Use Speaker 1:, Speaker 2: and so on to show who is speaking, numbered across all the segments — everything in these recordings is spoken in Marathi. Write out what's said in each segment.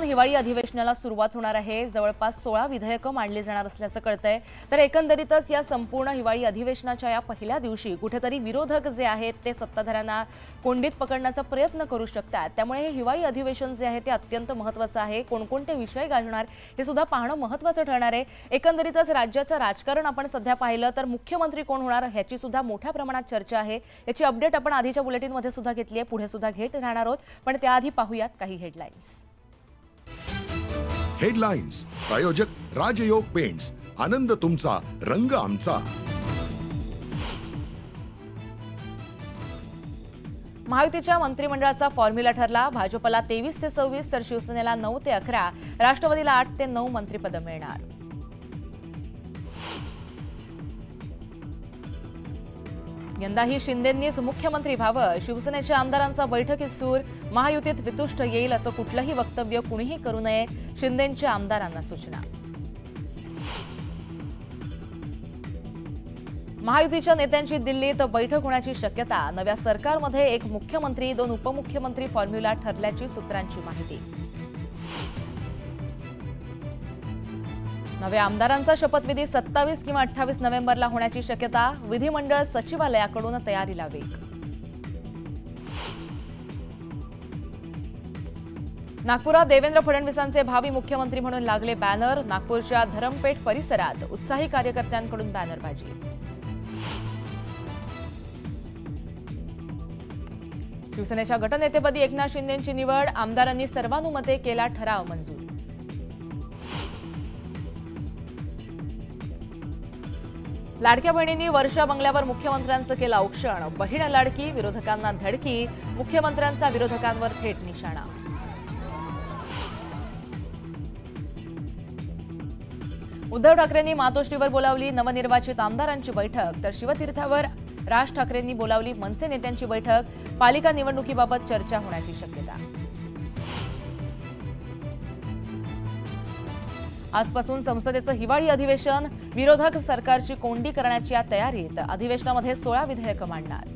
Speaker 1: उद्यापासून हिवाळी अधिवेशनाला सुरुवात होणार आहे। जवळपास 16 विधेयकं मांडली जाणार असल्याचं कळतंय। तर एकंदरीतच या संपूर्ण हिवाळी अधिवेशनाच्या या पहिल्या दिवशी कुठेतरी विरोधक जे आहेत ते सत्ताधाऱ्यांना कोंडीत पकडण्याचा प्रयत्न करू शकतात। त्यामुळे हे हिवाळी अधिवेशन जे आहे ते अत्यंत महत्त्वाचं आहे। कोणकोणते विषय गाजणार हे सुद्धा पाहणं महत्त्वाचं ठरणार आहे। एकंदरीतच राज्याचं राजकारण आपण सध्या पाहिलं तर मुख्यमंत्री कोण होणार ह्याची सुद्धा मोठ्या प्रमाणात चर्चा आहे। याची अपडेट आपण आधीच्या बुलेटिनमध्ये सुद्धा घेतली आहे, पुढे सुद्धा घेत राहणार आहोत। पण त्याआधी पाहूयात काही हेडलाईन्स।
Speaker 2: हेडलाइन्स प्रायोजक राजयोग पेंट्स, आनंद तुमचा, रंग आमचा।
Speaker 1: महायुतीच्या मंत्रिमंडळाचा फॉर्म्युला ठरला। भाजपला 23 ते 26 तर शिवसेनेला 9 ते 11, राष्ट्रवादीला 8 ते 9 मंत्रिपद मिळणार। यंदाही शिंदेंनीच मुख्यमंत्री व्हावं, शिवसेनेच्या आमदारांचा बैठकीत सूर। महायुतीत वितुष्ट येईल असं कुठलंही वक्तव्य कुणीही करू नये, शिंदेंच्या आमदारांना सूचना। महायुतीच्या नेत्यांची दिल्लीत बैठक होण्याची शक्यता। नव्या सरकारमध्ये एक मुख्यमंत्री 2 उपमुख्यमंत्री फॉर्म्युला ठरल्याची सूत्रांची माहिती। नव्या आमदारांचा शपथविधी 27 किंवा 28 नोव्हेंबरला होण्याची शक्यता। विधिमंडळ सचिवालयाकडून तयारीला वेग। नागपुरात देवेंद्र फडणवीसांचे भावी मुख्यमंत्री म्हणून लागले बॅनर। नागपूरच्या धरमपेठ परिसरात उत्साही कार्यकर्त्यांकडून बॅनरबाजी। शिवसेनेच्या गटनेतेपदी एकनाथ शिंदेंची निवड। आमदारांनी सर्वानुमते केला ठराव मंजूर। लाडक्या बहिणींनी वर्षा बंगल्यावर मुख्यमंत्र्यांचं केलं औक्षण। बहीण लाडकी, विरोधकांना धडकी, मुख्यमंत्र्यांचा विरोधकांवर थेट निशाणा। उद्धव ठाकरेंनी मातोश्रीवर बोलावली नवनिर्वाचित आमदारांची बैठक। तर शिवतीर्थावर राज ठाकरेंनी बोलावली मनसे नेत्यांची बैठक। पालिका निवडणुकीबाबत चर्चा होण्याची शक्यता। आजपासून संसदेचं हिवाळी अधिवेशन। विरोधक सरकारची कोंडी करण्याच्या तयारीत। अधिवेशनामध्ये 16 विधेयकं मांडणार।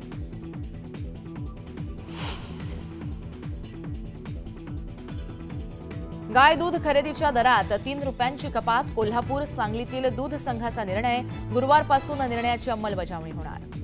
Speaker 1: गाय दूध खरेदीच्या दरात 3 रुपयांची कपात। कोल्हापूर सांगलीतील दूध संघाचा निर्णय। गुरुवारपासून निर्णयाची अंमलबजावणी होणार।